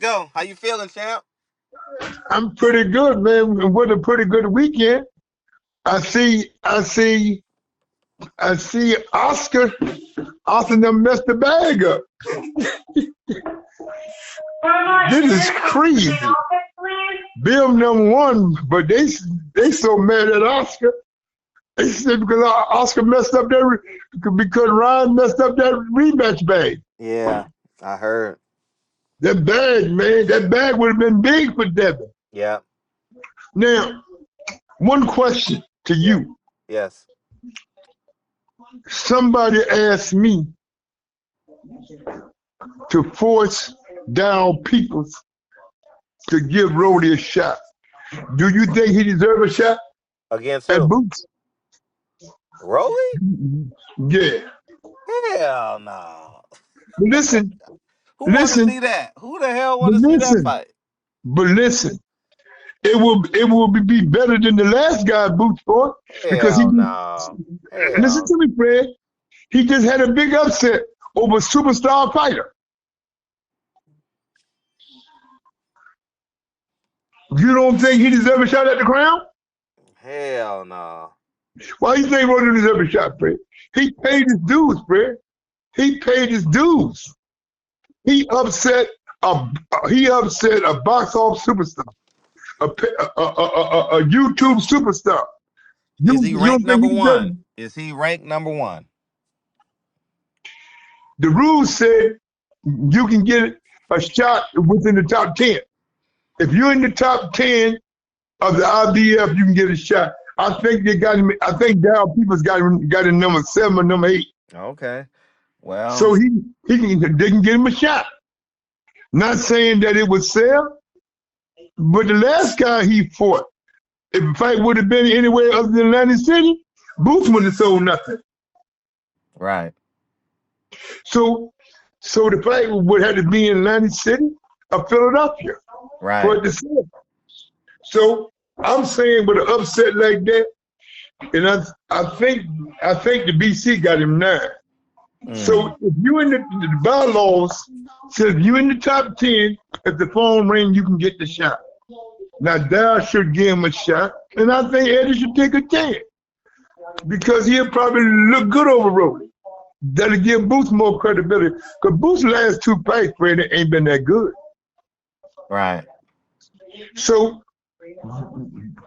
Go. How you feeling, champ? I'm pretty good, man. What a pretty good weekend. I see Oscar. Oscar done messed the bag up. This is crazy. Bill number one, but they so mad at Oscar. They said because Oscar messed up because Ryan messed up that rematch bag. Yeah, I heard. That bag, man, that bag would have been big for Devin. Yeah, Now, one question to yeah, you. yes. Somebody asked me to force down Peoples to give Rollie a shot. Do you think he deserves a shot Against at who? Boots? Rollie? Yeah. Hell no. But listen, Who want to listen, see that? Who the hell want but to see that listen, fight? but listen. It will be better than the last guy Boots fought because he Hell no. listen Hell. to me, Fred. He just had a big upset over a superstar fighter. You don't think he deserves a shot at the crown? Hell no. Why you think Rollie deserves a shot, Fred? He paid his dues, Fred. He paid his dues. He upset a he upset a box office superstar, a YouTube superstar. Is You he you ranked don't think number he deserves? one? Is he ranked number one? The rules said you can get a shot within the top 10. If you're in the top 10 of the IBF, you can get a shot. I think they got him. I think Dow Peoples got him number 7 or number 8. Okay. Well, So they can get him a shot. Not saying that it would sell, but the last guy he fought, if the fight would have been anywhere other than Atlantic City, Boots wouldn't have sold nothing. right. So so the fight would have to be in Atlantic City or Philadelphia for Right. it to sell. So I'm saying with an upset like that, and I think the BC got him 9. So Mm. if you in the bylaws says you in the top 10, if the phone ring, you can get the shot. Now Dal should give him a shot, and I think Eddie should take a chance because he'll probably look good over Rollie. That'll give Boots more credibility. Because Boots' last 2 fights, Freddie, ain't been that good. Right. So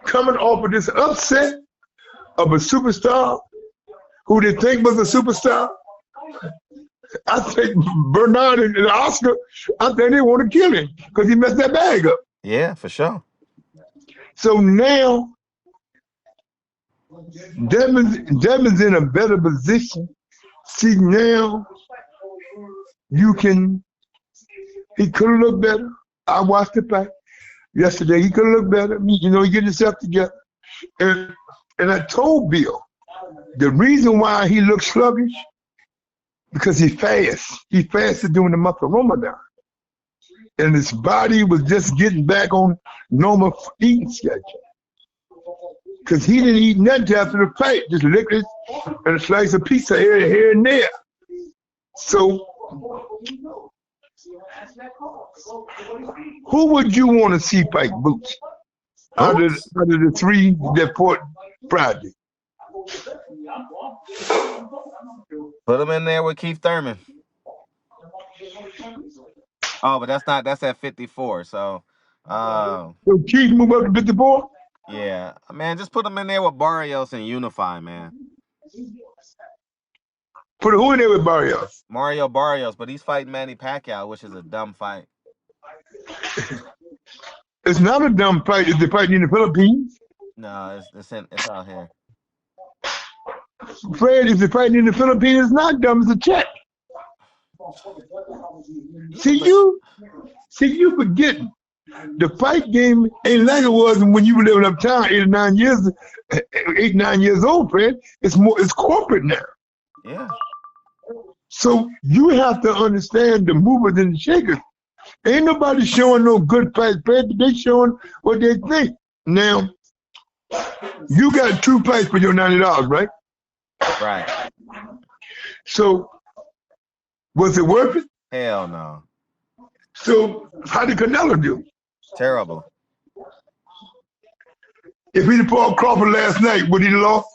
coming off of this upset of a superstar who they think was a superstar, I think Bernard and Oscar, I think they want to kill him because he messed that bag up. Yeah, for sure. So now Devin's in a better position. See now you can he could have looked better. I watched the fight yesterday. He could have looked better. He get himself together. And and I told Bill the reason why he looks sluggish because he fast. He fasted during the month of Ramadan. And his body was just getting back on normal eating schedule. Because he didn't eat nothing after the fight, just liquor and a slice of pizza here and there. So, who would you want to see fight Boots Boots? out of the 3 that fought Friday? Put him in there with Keith Thurman. Oh, but that's at 54. So, uh, So Keith move up to 54? yeah, man, just put him in there with Barrios and Unify, man. Put who in there with Barrios? Mario Barrios, but he's fighting Manny Pacquiao, which is a dumb fight. It's not a dumb fight if they're fighting in the Philippines. No, it's out here. Fred, if they're fighting in the Philippines, it's not dumb, it's a check. See But you see you forgetting. The fight game ain't like it was when you were living uptown 8 9 years old, Fred. It's corporate now. yeah, So you have to understand the movers and the shakers. Ain't nobody showing no good fights, Fred. They showing what they think. Now, you got 2 fights for your $90, right? right. So was it worth it? Hell no. So how did Canelo do? Terrible. If he'd fought Crawford last night, would he have lost?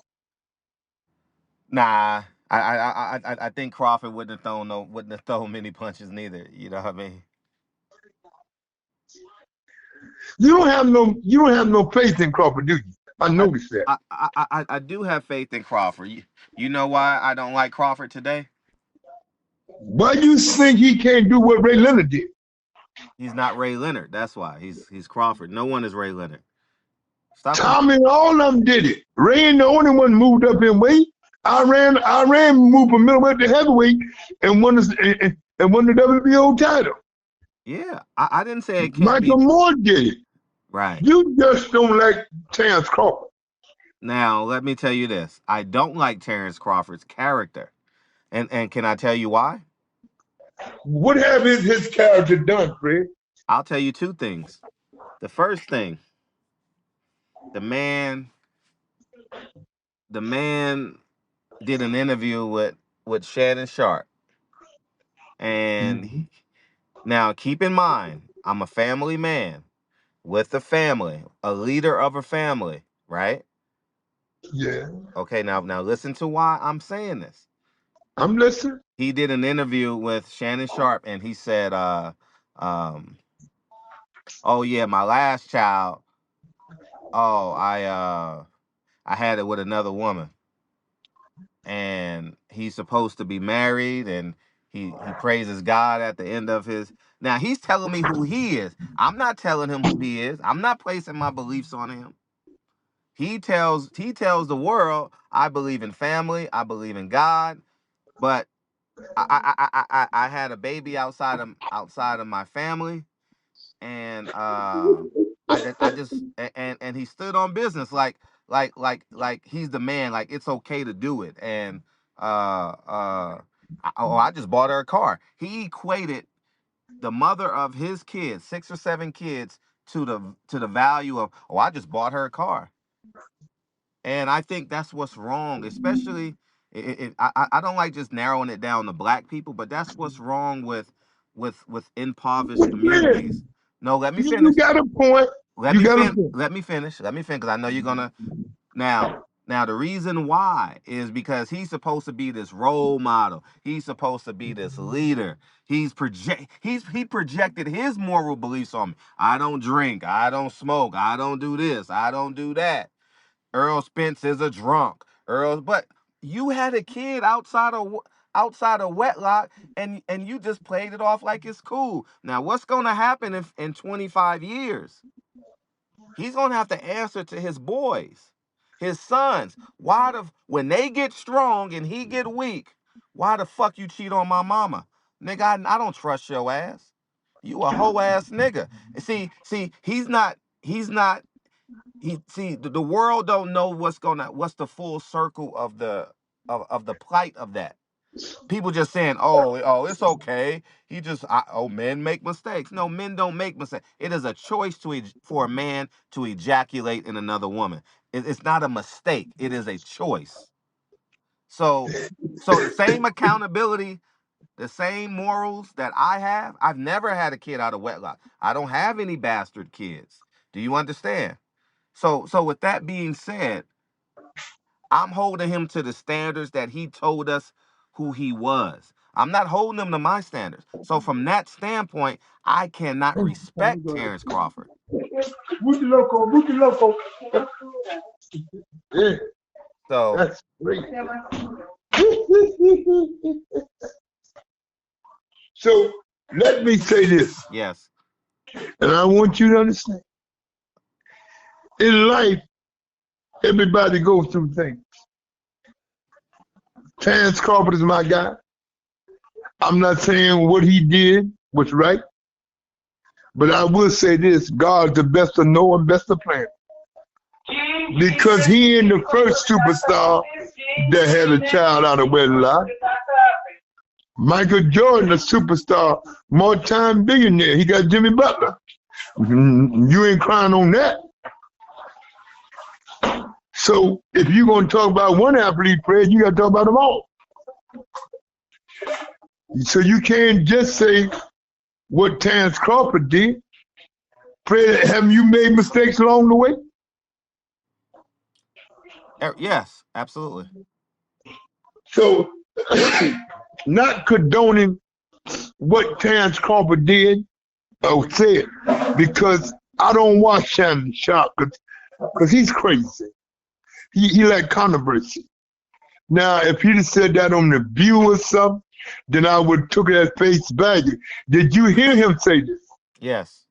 Nah, I think Crawford wouldn't have thrown many punches neither. You know what I mean? You don't have no faith in Crawford, do you? I I noticed that. I do have faith in Crawford. You know why I don't like Crawford today? Why do you think he can't do what Ray Leonard did? He's not Ray Leonard. That's why he's Crawford. No one is Ray Leonard. Stop Tommy and all of them did it. Ray ain't the only one moved up in weight. I ran moved from middleweight to heavyweight and won the WBO title. Yeah, I didn't say it can't be Michael Moore did it. right. You just don't like Terence Crawford. Now, let me tell you this. I don't like Terence Crawford's character. And can I tell you why? What have his character done, Fred? I'll tell you two things. The first thing, the man the man did an interview with Shannon Sharp. And Mm-hmm. now keep in mind, I'm a family man with a family, a leader of a family, right? Yeah, Okay, now listen to why I'm saying this. I'm listening. He did an interview with Shannon Sharp and he said, um, oh yeah, my last child, oh, I had it with another woman. And he's supposed to be married and he praises God at the end of his. Now he's telling me who he is. I'm not telling him who he is. I'm not placing my beliefs on him. He tells the world, I believe in family, I believe in God, but I had a baby outside of my family, and I just and he stood on business like he's the man, like it's okay to do it, and I just bought her a car. He equated the mother of his kids, 6 or 7 kids, to the value of, oh, I just bought her a car. And I think that's what's wrong, especially I don't like just narrowing it down to black people, but that's what's wrong with impoverished Fred, communities. No, let me you finish. got a point. Let You me got a fin. point. Let me finish. Let me finish because I know you're gonna. Now, now the reason why is because he's supposed to be this role model. He's supposed to be this leader. He projected his moral beliefs on me. I don't drink. I don't smoke. I don't do this. I don't do that. Earl Spence is a drunk. But you had a kid outside of wedlock, and you just played it off like it's cool. Now, what's going to happen if in 25 years? He's going to have to answer to his boys, his sons. When they get strong and he get weak, why the fuck you cheat on my mama? Nigga, I don't trust your ass. You a hoe ass nigga. See, he's not the world don't know what's the full circle of the plight of that. People just saying, oh, it's okay. Men make mistakes. No, men don't make mistakes. It is a choice for a man to ejaculate in another woman. It's not a mistake. It is a choice. So, so the same accountability, the same morals that I have. I've never had a kid out of wedlock. I don't have any bastard kids. Do you understand? So with that being said, I'm holding him to the standards that he told us who he was. I'm not holding him to my standards. So from that standpoint, I cannot respect Terence Crawford. Mucho loco, mucho loco. Yeah, So that's great. So let me say this, yes, and I want you to understand. In life, everybody goes through things. Terence Crawford is my guy. I'm not saying what he did was right, but I will say this: God's the best of Noah and best of plan. Because he ain't the first superstar that had a child out of wedlock. Michael Jordan, a superstar, more-time billionaire. He got Jimmy Butler. You ain't crying on that. So if you're going to talk about one athlete, Fred, you got to talk about them all. So you can't just say what Terence Crawford did. Fred, have you made mistakes along the way? Yes, absolutely. So, not condoning what Terence Crawford did or said, because I don't watch Shannon Sharp because he's crazy. He like controversy. Now, if he'd have said that on the View or something, then I would took it at face value. Did you hear him say this? Yes.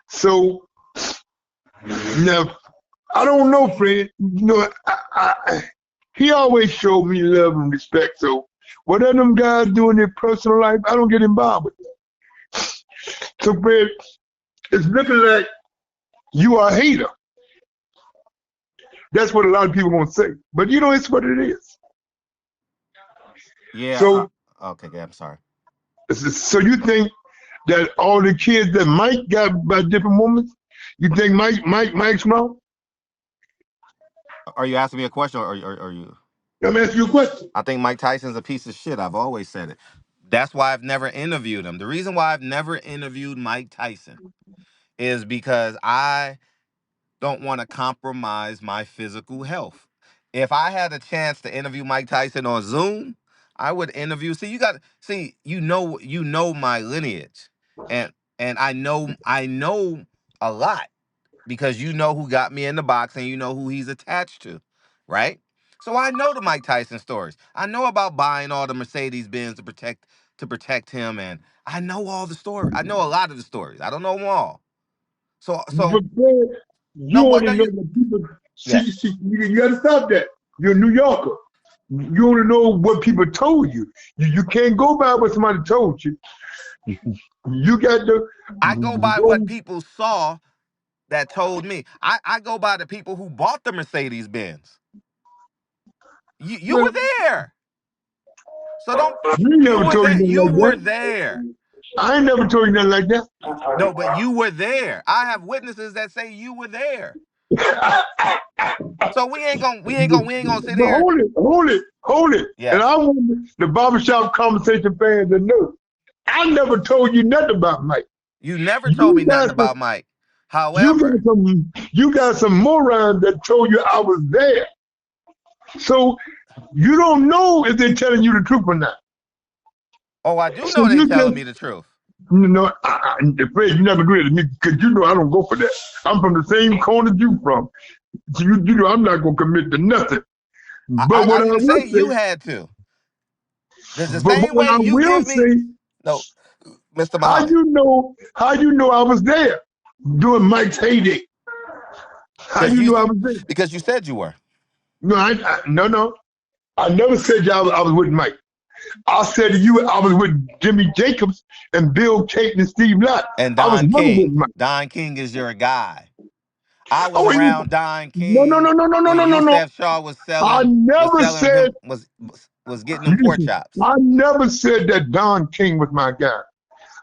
So now I don't know, Fred. He always showed me love and respect. So whatever them guys do in their personal life, I don't get involved with that. So Fred, it's looking like you are a hater. That's what a lot of people won't say. But it's what it is. Yeah. So Okay. I'm sorry. so you think that all the kids that Mike got by different women, you think Mike's wrong? Are you asking me a question, or are you? I'm asking you a question. I think Mike Tyson's a piece of shit. I've always said it. That's why I've never interviewed him. The reason why I've never interviewed Mike Tyson is because I don't want to compromise my physical health. If I had a chance to interview Mike Tyson on Zoom, I would interview. You know my lineage, and I know a lot because you know who got me in the box and you know who he's attached to, right? So I know the Mike Tyson stories. I know about buying all the Mercedes Benz to protect him, and I know all the stories. I know a lot of the stories. I don't know them all. So But Fred, no, you what? only No, know you. what people Yes, see. You got to stop that. You're a New Yorker. You only know what people told you. You can't go by what somebody told you. You got to I go by what go. people saw that told me. I go by the people who bought the Mercedes Benz. You Well, were there, so don't. you ain't You never were told you there. nothing You like were that. there. I ain't never told you nothing like No, but you were there. I have witnesses that say you were there. that. So we ain't gonna sit But here. hold it. And Yes, I want the barbershop conversation fans to know. I never told you nothing about Mike. you never told me You nothing got some, about Mike. However, you got some morons that told you I was there. So you don't know if they're telling you the truth or not. oh, I do So know they you telling just, me the truth. Fred, you never agree with me because you know I don't go for that. I'm from the same corner you from. So you know I'm not gonna commit to nothing. I, But I, what I I didn't will say you say, had to. The but same what way I you will give me. say, No, Mr. how Muhammad, you know I was there doing Mike's heyday. How because you you know I was there? because you said you were. No, no. I never said I was with Mike. I said to you I was with Jimmy Jacobs and Bill Caton and Steve Lott. And I was Don never with King. Mike. Don King is your guy. I was Oh, around Don no, no, King no, no, no, no, when no, no, no. Yusef Shaw was I selling was never selling said, him was getting them pork listen, chops. I never said that Don King was my guy.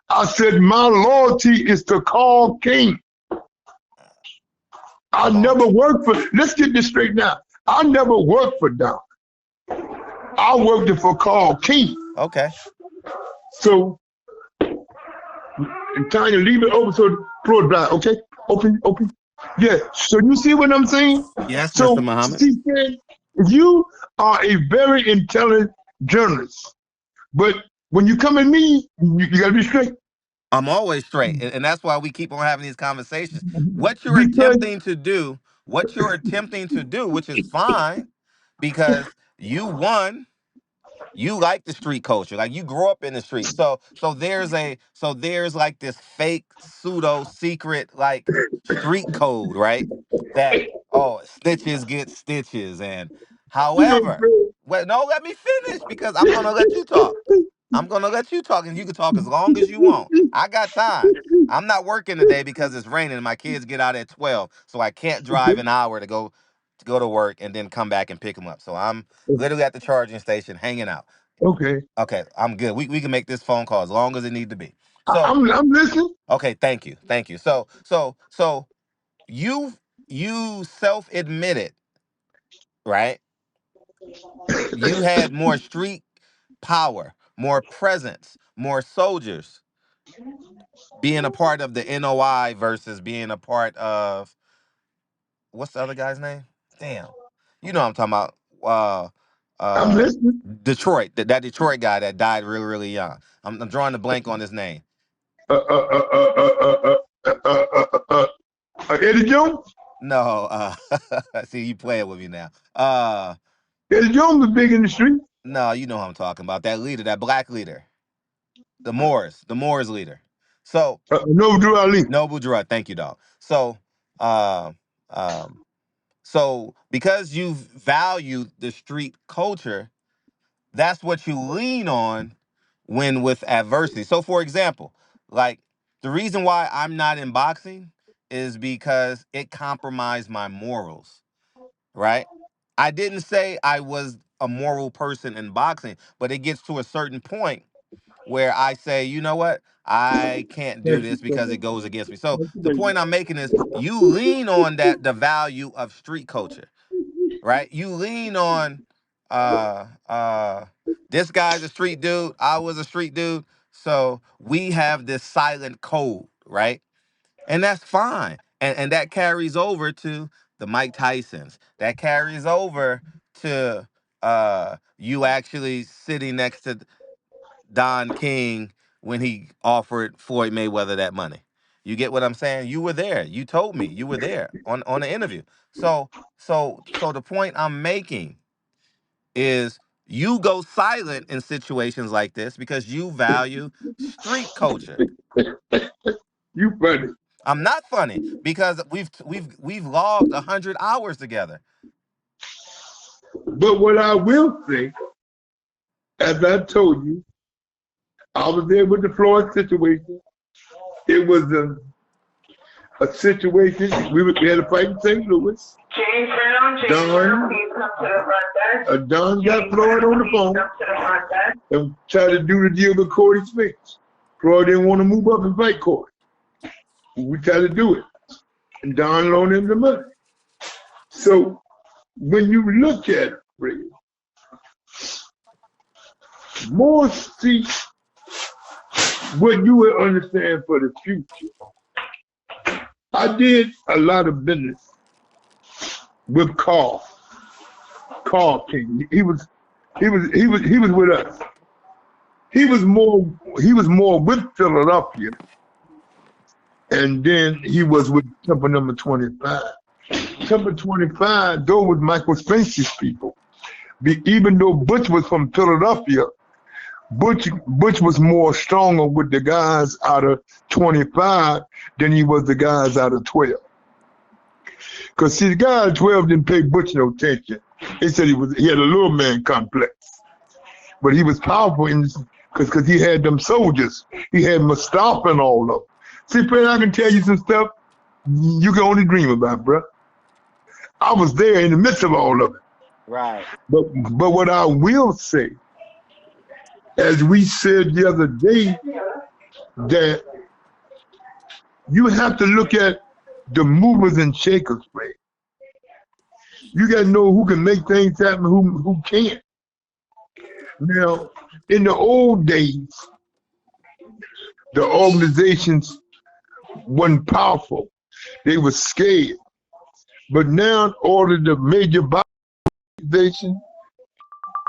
I said my loyalty is to Carl King. I Hold on. never worked for, let's get this straight now. I never worked for Don. I worked for Carl King. Okay. So, and Tanya, leave it open so the floor dry, okay? Open. Yeah. So you see what I'm saying? Yes, Mr. So, Muhammad. see, Fred, you are a very intelligent journalist. But when you come at me, you got to be straight. I'm always straight, and that's why we keep on having these conversations. Because What you're attempting to do, which is fine, because you won. You like the street culture, like you grew up in the street. So there's like this fake pseudo secret like street code, right? That snitches get stitches, and you know, however, well, no, let me finish because I'm gonna let you talk. I'm gonna let you talk, and you can talk as long as you want. I got time. I'm not working today because it's raining. And my kids get out at 12, so I can't drive an hour to go to work and then come back and pick them up. So I'm literally at the charging station hanging out. okay. Okay, I'm good. We can make this phone call as long as it need to be. I, So I'm listening. okay, thank you. So you self admitted, right? You had more street power, more presence, more soldiers. being a part of the NOI versus being a part of what's the other guy's name? Damn, you know what I'm talking about. I'm Uh, listening. Detroit, that Detroit guy that died really, really young. I'm drawing a blank on his name. Uh, uh, uh, uh, uh, uh, uh, uh, uh, uh, Eddie Jones. No, see, you playing with me now. Eddie Jones was big in the street. No, you know who I'm talking about. That leader, that black leader, the Moors leader. So No, Drew Ali. Noble Drew, thank you, dog. So, uh, um, so because you value the street culture, that's what you lean on when with adversity. So, for example, like the reason why I'm not in boxing is because it compromised my morals, right? I didn't say I was a moral person in boxing, but it gets to a certain point where I say, you know what? I can't do Thank this you so because it much. goes against me. So Thank you, the baby. point I'm making is you lean on that the value of street culture, right? You lean on uh uh this guy's a street dude, I was a street dude. So we have this silent code, right? And that's fine. And that carries over to the Mike Tysons. That carries over to you actually sitting next to Don King when he offered Floyd Mayweather that money. You get what I'm saying? You were there. You told me you were there on the interview. So the point I'm making is you go silent in situations like this because you value street culture. You funny. I'm not funny because we've logged 100 hours together. But what I will say, as I told you, I was there with the Floyd situation. It was a situation. We had a fight in St. Louis. Don, Don got Floyd on the phone and tried to do the deal with Corey Smith. Floyd didn't want to move up and fight Corey. We tried to do it. And Don loaned him the money. So when you look at it, Fred, more seats, what you will understand for the future. I did a lot of business with Carl. Carl King. He was with us. He was more with Philadelphia, and then he was with Temple number 25. Temple 25, though was Michael Spence's people. Even though Butch was from Philadelphia, Butch was more stronger with the guys out of 25 than he was the guys out of 12. Because see, the guy at 12 didn't pay Butch no attention. They said he had a little man complex. But he was powerful because he had them soldiers. He had Mustafa and all of them. See, Fred, I can tell you some stuff you can only dream about, bro. I was there in the midst of all of it. Right. But what I will say, as we said the other day, that you have to look at the movers and shakers, Fred. You got to know who can make things happen, who can't. Now, in the old days, the organizations wasn't powerful. They were scared. But now all of the major organizations,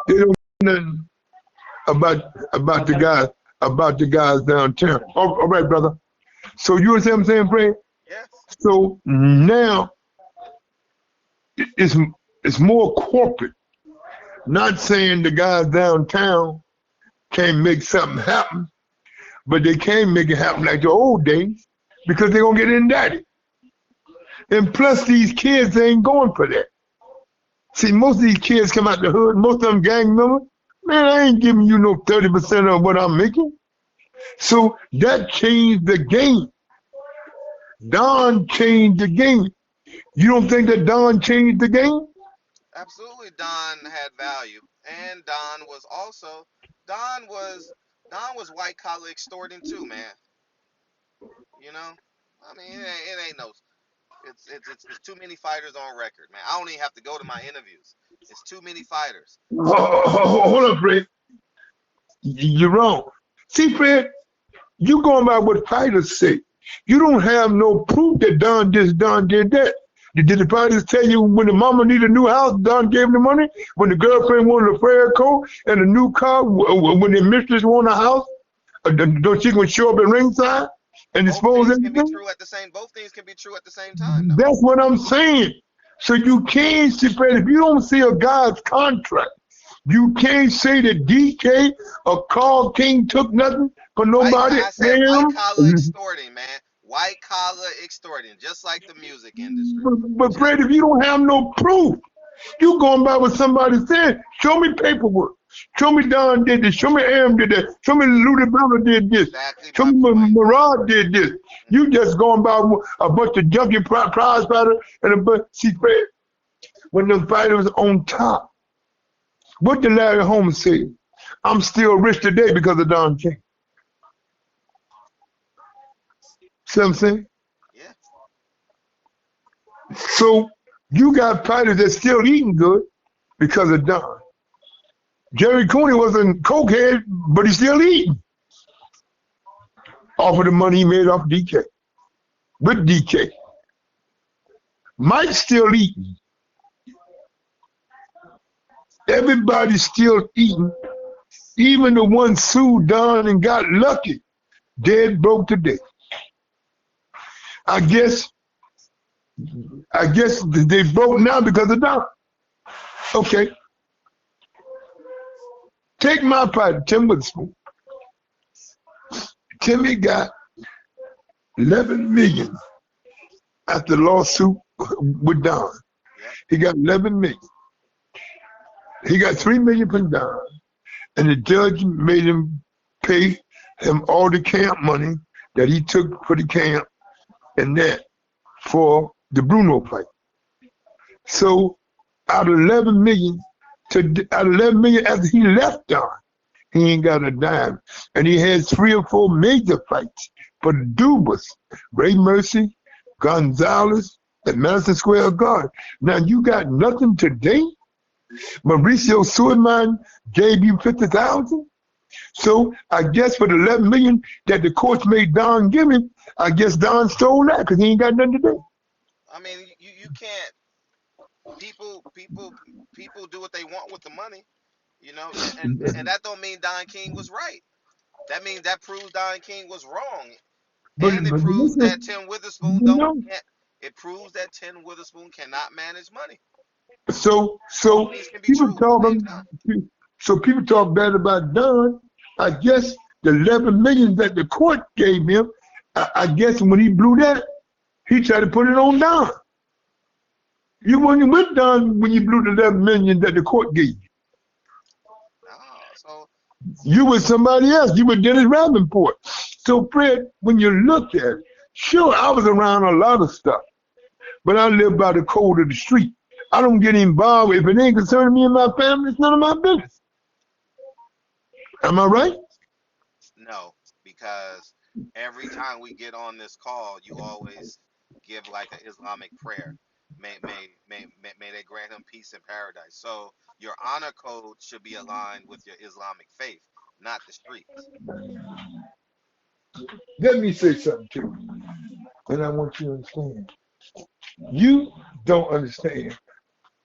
they don't know nothing about the guys downtown. All right, brother. So you understand what I'm saying, Fred? Yes. So now it's it's more corporate. Not saying the guys downtown can't make something happen, but they can make it happen like the old days because they're gonna get indicted. And plus, these kids ain't going for that. See, most of these kids come out the hood, most of them gang members. Man, I ain't giving you no 30% of what I'm making. So that changed the game. Don changed the game. You don't think that Don changed the game? Absolutely, Don had value, and Don was Don was white collar extorting too, man. You know, I mean, it ain't no. It's too many fighters on record, man. I don't even have to go to my interviews. It's too many fighters. So Hold on, Fred. You're wrong. See, Fred, You going by what fighters say. You don't have no proof that Don did that. Did the fighters tell you when the mama needed a new house, Don gave him the money? When the girlfriend wanted a fair coat and a new car, when the mistress wanted a house, don't she gonna show up at ringside and dispose everything? Both things can be true at the same time, though. That's what I'm saying. So you can't say, if you don't see a guy's contract, you can't say that DK or Carl King took nothing for nobody. I said white collar extorting, man. White collar extorting, just like the music industry. But Fred, if you don't have no proof, you going by what somebody said. Show me paperwork. Show me Don did this. Show me Am did that. Show me Luther Brown did this. Exactly. Show me Murad did this. You just going by a bunch of junkie prize fighters and a bunch. See, Fred, when the fighter was on top, what did Larry Holmes say? I'm still rich today because of Don King. See what I'm saying? Yeah. So you got fighters that's still eating good because of Don. Jerry Cooney wasn't cokehead, but he's still eating off of the money he made off DK. With DK. Mike's still eating. Everybody's still eating. Even the one sued Don and got lucky. Dead broke today. I guess they broke now because of Don. Okay. Take my fighter, Tim Witherspoon. Timmy got 11 million after the lawsuit with Don. He got 11 million. He got 3 million from Don, and the judge made him pay him all the camp money that he took for the camp and that for the Bruno fight. So out of 11 million after he left Don, he ain't got a dime. And he had 3 or 4 major fights for the Dubas, Ray Mercy, Gonzalez, and Madison Square Garden. Now you got nothing today? Mauricio Suleiman gave you 50,000? So I guess for the 11 million that the courts made Don give him, I guess Don stole that because he ain't got nothing to do. I mean, you can't. People do what they want with the money, you know, and that don't mean Don King was right. That means that proves Don King was wrong, and it proves that Tim Witherspoon It proves that Tim Witherspoon cannot manage money. So people talk bad about Don. I guess the 11 million that the court gave him, I guess when he blew that, he tried to put it on Don. You weren't with Don when you blew the 11 million that the court gave you. So you were somebody else. You were Dennis Rappaport. So Fred, when you look at it, sure, I was around a lot of stuff, but I live by the code of the street. I don't get involved. If it ain't concerning me and my family, it's none of my business. Am I right? No, because every time we get on this call, you always give like an Islamic prayer. May they grant him peace and paradise. So your honor code should be aligned with your Islamic faith, not the streets. Let me say something to you, and I want you to understand. You don't understand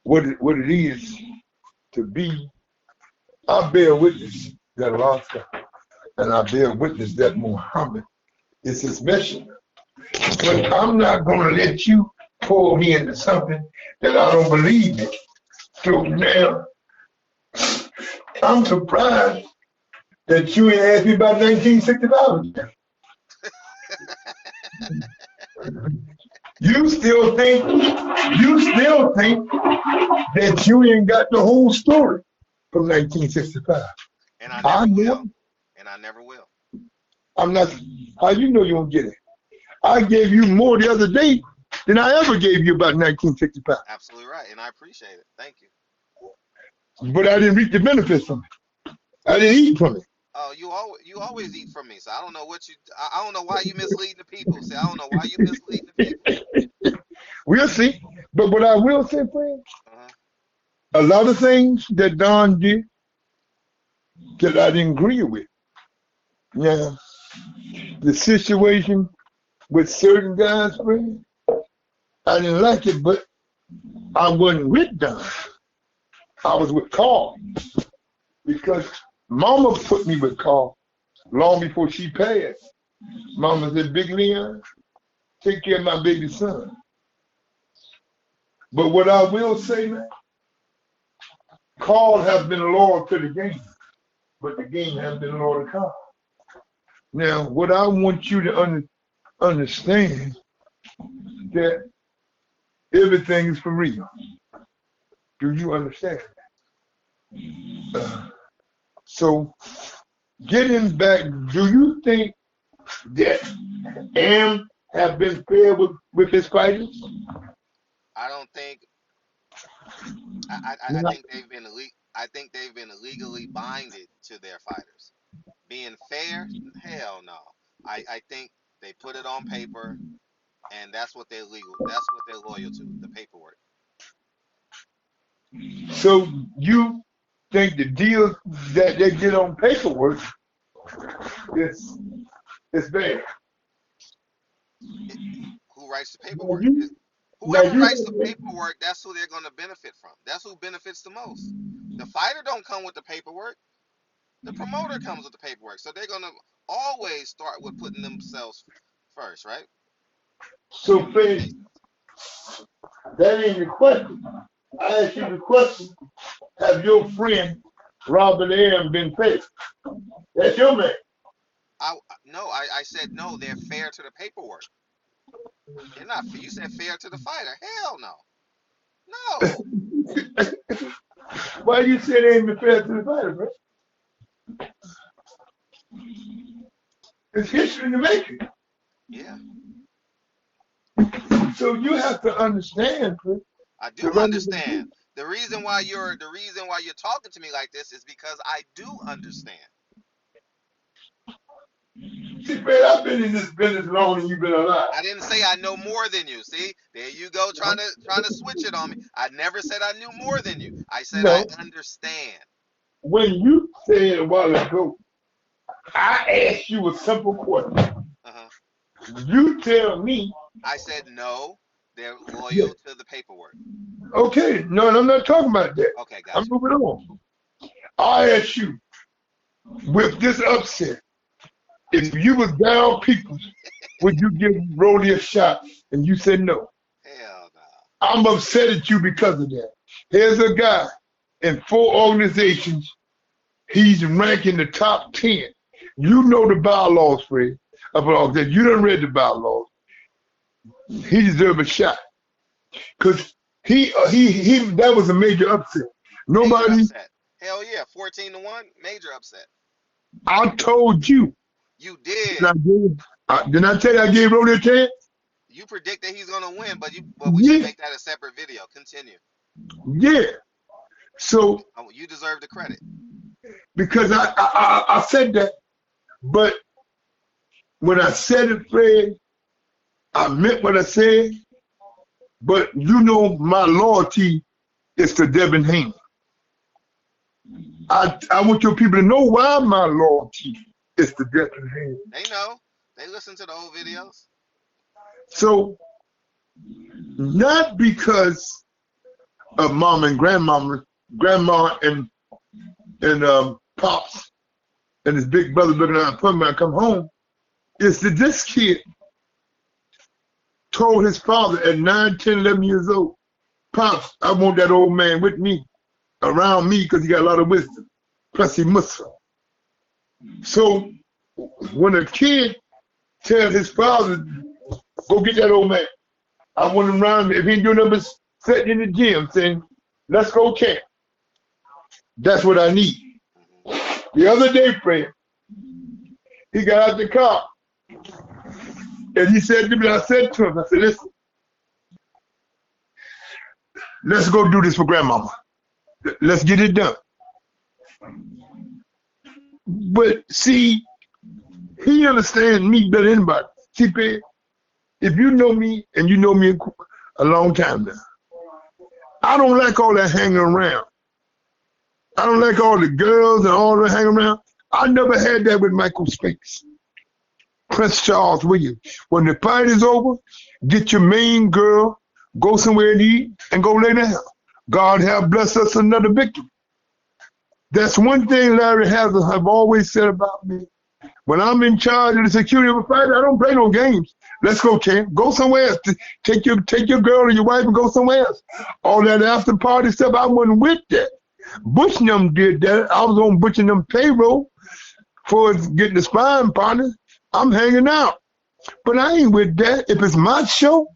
what it is to be. I bear witness that Allah, and I bear witness that Muhammad is his messenger. But I'm not going to let you pull me into something that I don't believe in. So now, I'm surprised that you ain't asked me about 1965. You still think that you ain't got the whole story from 1965. And I never will. And I never will. I'm not. How you know you won't get it? I gave you more the other day than I ever gave you about 1965. Absolutely right, and I appreciate it. Thank you. But I didn't reap the benefits from it. I didn't eat from it. Oh, you always eat from me, so I don't know I don't know why you misleading the people. See, I don't know why you misleading the people. We'll see. But what I will say, friend, a lot of things that Don did that I didn't agree with. Now, the situation with certain guys, friend, I didn't like it, but I wasn't with them. I was with Carl because Mama put me with Carl long before she passed. Mama said, Big Leon, take care of my baby son. But what I will say, man, Carl has been loyal to the game, but the game has been loyal to Carl. Now, what I want you to understand that everything is for real. Do you understand? So, getting back, do you think that Am have been fair with his fighters? I don't think. I Not think they've been I think they've been illegally binded to their fighters. Being fair, hell no. I think they put it on paper, and that's what they're legal. That's what they're loyal to. The paperwork. so you think the deal that they get on paperwork is bad? Who writes the Now paperwork? you, now Whoever writes the you, paperwork, that's who they're going to benefit from. That's who benefits the most. The fighter don't come with the paperwork. The promoter comes with the paperwork. So they're going to always start with putting themselves first, right? so Fred, that ain't the question. I asked you the question: have your friend Robert Am been paid? That's your man. I said no. They're fair to the paperwork. They're not. You said fair to the fighter. Hell no. No. Why you say they ain't been fair to the fighter, bro? It's history in the making. Yeah, So you have to understand, bro. I do The rest of understand. The reason why you're talking to me like this is because I do understand. See, Fred, I've been in this business longer than you've been alive. I didn't say I know more than you. See, there you go, trying to switch it on me. I never said I knew more than you. I said I No, understand. when you said a while ago, I asked you a simple question. Uh-huh. You tell me, I said no. They're yeah, loyal to the paperwork. okay, no, I'm not talking about that. Okay, I'm gotcha. moving on. I asked you, with this upset, if you was down people, would you give Rollie a shot? And you said no. Hell no. I'm upset at you because of that. Here's a guy in 4 organizations. He's ranking the top 10. You know the bylaws, Fred. About that. You done read the bylaws. He deserves a shot. Because that was a major upset. Major Nobody, upset. Hell yeah, 14-1. Major upset. I told you. You Did did. I, did I tell you I gave Rollie a chance? You predicted he's gonna win, but we should Yeah, make that a separate video. Continue. yeah. So, You deserve the credit. because I said that, but when I said it, Fred, I meant what I said, but you know my loyalty is to Devin Haney. I want your people to know why my loyalty is to Devin Haney. They know. They listen to the old videos. So, not because of mom and grandma and pops and his big brother looking around for me when I come home, it's that this kid told his father at 9, 10, 11 years old, Pops, I want that old man with me, around me, because he got a lot of wisdom. Plus he Muslim. So when a kid tells his father, go get that old man, I want him around me. If he ain't doing nothing but sitting in the gym saying, let's go camp. That's what I need. The other day, Fred, he got out the car and he said to me, I said to him, I said, listen, let's go do this for grandmama. Let's get it done. But see, he understands me better than anybody. See, Fred, if you know me and you know me a long time now, I don't like all that hanging around. I don't like all the girls and all that hanging around. I never had that with Michael Spinks. Prince Charles Williams. When the fight is over, get your main girl, go somewhere to eat, and go lay down. God have blessed us another victory. That's one thing Larry Hazard have always said about me. When I'm in charge of the security of a fight, I don't play no games. Let's go, champ. Go somewhere else. Take your girl and your wife and go somewhere else. All that after party stuff, I wasn't with that. Butch and them did that. I was on Butch and them payroll for getting the sparring partner. I'm hanging out. But I ain't with that. If it's my show,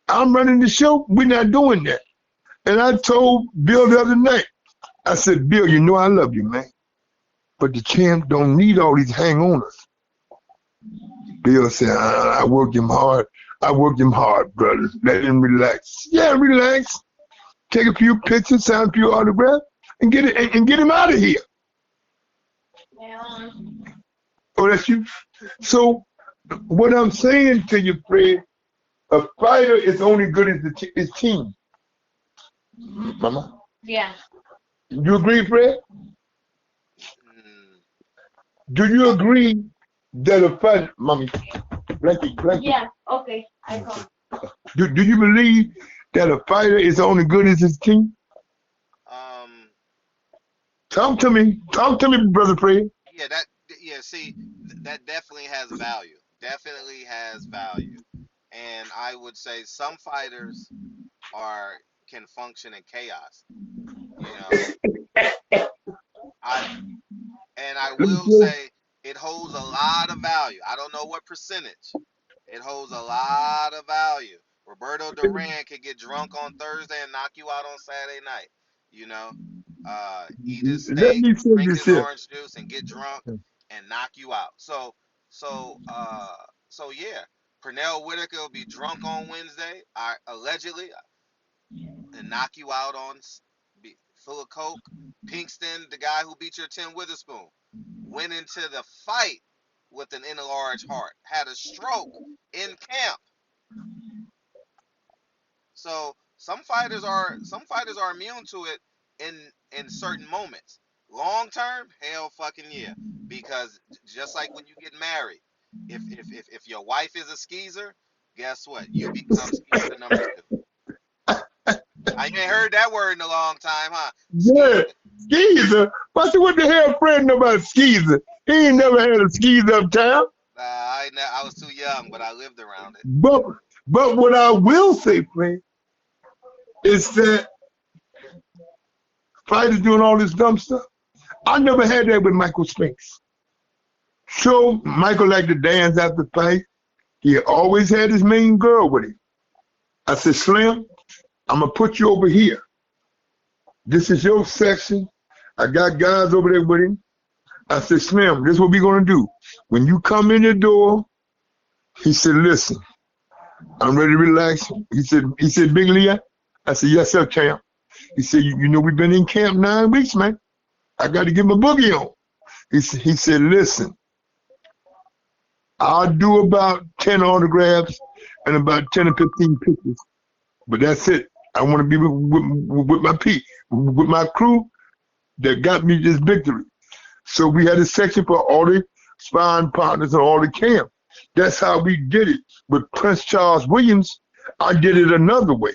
I'm running the show. We're not doing that. And I told Bill the other night, I said, Bill, you know I love you, man. But the champ don't need all these hang-oners. Bill said, I worked him hard. I worked him hard, brother. Let him relax. Yeah, relax. Take a few pictures, sign a few autographs, and get him out of here. Yeah. Oh, that's you? So what I'm saying to you, Fred, a fighter is only good as his team. Mama? Yeah. You agree, Fred? Do you agree that a fighter, mommy, blanket. Yeah, okay, I come. Do you believe that a fighter is only good as his team? Talk to me, brother Fred. See, that definitely has value. Definitely has value. And I would say some fighters can function in chaos. I will say it holds a lot of value. I don't know what percentage. It holds a lot of value. Roberto Duran could get drunk on Thursday and knock you out on Saturday night. Eat his Let steak, me say drink this his here. orange juice, and get drunk and knock you out. So yeah, Pernell Whitaker will be drunk on Wednesday, allegedly, and knock you out on full of coke. Pinkston, the guy who beat your Tim Witherspoon, went into the fight with an enlarged heart, had a stroke in camp. So some fighters are immune to it in certain moments. Long term, hell fucking yeah. Because just like when you get married, if your wife is a skeezer, guess what? You become skeezer number 2. I ain't heard that word in a long time, huh? Yeah, skeezer. What the hell Fred know about skeezer? He ain't never had a skeezer uptown. I was too young, but I lived around it. But what I will say, Fred, is that fighters doing all this dumb stuff. I never had that with Michael Spinks. So Michael liked to dance after the fight. He always had his main girl with him. I said, Slim, I'm going to put you over here. This is your section. I got guys over there with him. I said, Slim, this is what we're going to do. When you come in the door, he said, listen, I'm ready to relax. He said, Big Leah? I said, yes, sir, champ. He said, you know, we've been in camp 9 weeks, man. I got to get my boogie on. He said, listen, I'll do about 10 autographs and about 10 or 15 pictures. But that's it. I want to be with my crew that got me this victory. So we had a section for all the sparring partners and all the camp. That's how we did it. With Prince Charles Williams, I did it another way.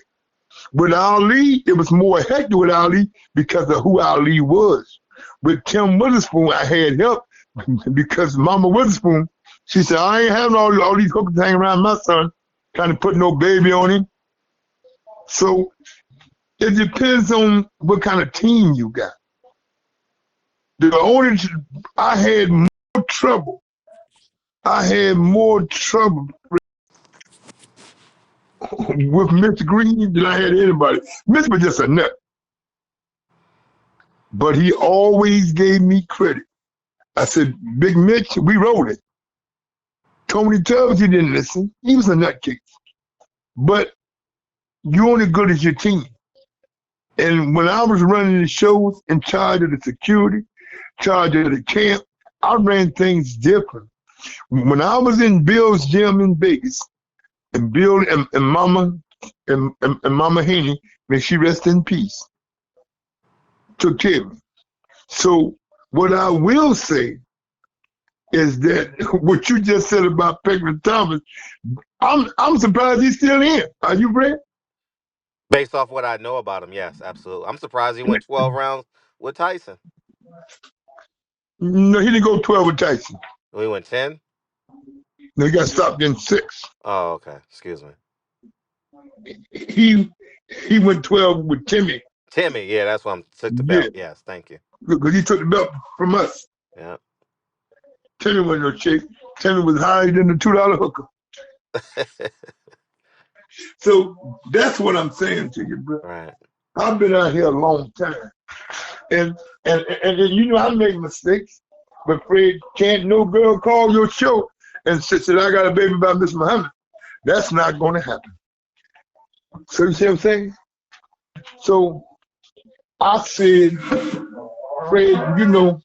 With Ali, it was more hectic with Ali because of who Ali was. With Tim Witherspoon, I had help because Mama Witherspoon, she said, I ain't having all these hookers hanging around my son, trying to put no baby on him. So it depends on what kind of team you got. I had more trouble. With Mr. Green than I had anybody. Mr. was just a nut. But he always gave me credit. I said, Big Mitch, we wrote it. Tony Tubbs, he didn't listen. He was a nutcase. But you're only good as your team. And when I was running the shows, in charge of the security, charge of the camp, I ran things different. When I was in Bill's gym in Vegas, and Bill and Mama Haney, may she rest in peace, took care of me. So what I will say is that what you just said about Pegman Thomas. I'm surprised he's still in. Are you, Brad? Based off what I know about him, yes, absolutely. I'm surprised he went 12 rounds with Tyson. No, he didn't go 12 with Tyson. We went 10. No, he got stopped in 6. Oh, okay. Excuse me. He he went 12 with Timmy. Timmy, yeah, that's why I took the Yeah, belt. Yes, thank you. because he took the belt from us. Yeah. Timmy wasn't no chick. Timmy was higher than the $2 hooker. So that's what I'm saying to you, bro. Right. I've been out here a long time, and you know I make mistakes, but Fred, can't no girl call your show and say I got a baby by Miss Muhammad. That's not going to happen. So you see what I'm saying? So I said, Fred, you know,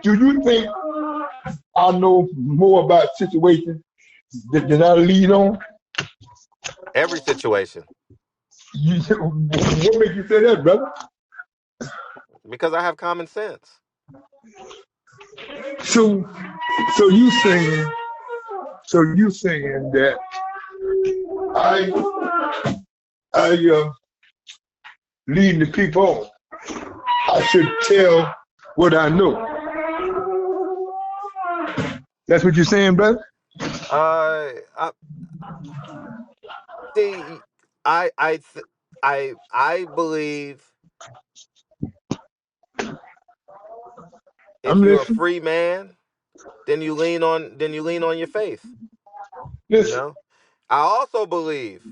do you think I know more about situations than I lead on? Every situation. What makes you say that, brother? Because I have common sense. So, so you saying, that I leading the people on. I should tell what I know. That's what you're saying, brother? I see. I believe if I'm you're a listening. free man, then you lean on your faith. You Listen. know. I also believe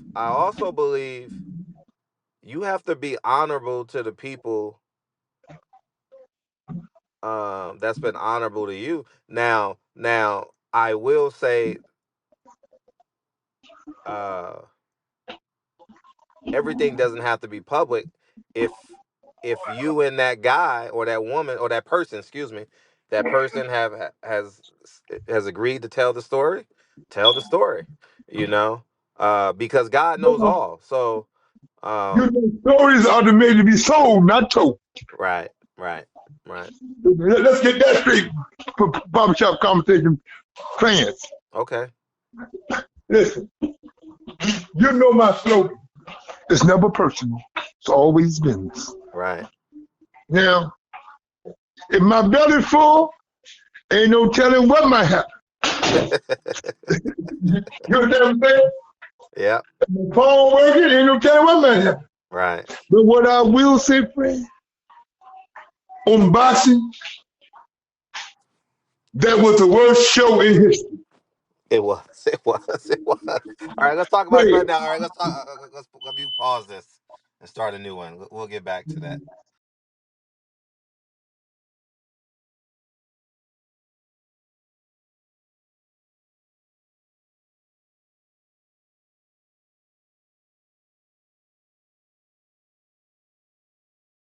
you have to be honorable to the people that's been honorable to you. Now I will say uh everything doesn't have to be public. If you and that guy or that woman or that person, excuse me, that person has agreed to tell the story, you know, because God knows all. So, You um, know, stories are made to be sold, not told. right, right, right. Let's get that straight for barbershop conversation fans. Okay, Listen, you know my slogan. It's never personal. It's always business. right. Now, if my belly's full, ain't no telling what might happen. You know what I'm saying? Yeah, If my phone working, ain't no telling what might happen. right. But what I will say, friend, on boxing, that was the worst show in history. It was. It was. It was. All right, let's talk about Fred, something now. All right, let's talk. Let me pause this and start a new one. We'll get back to that.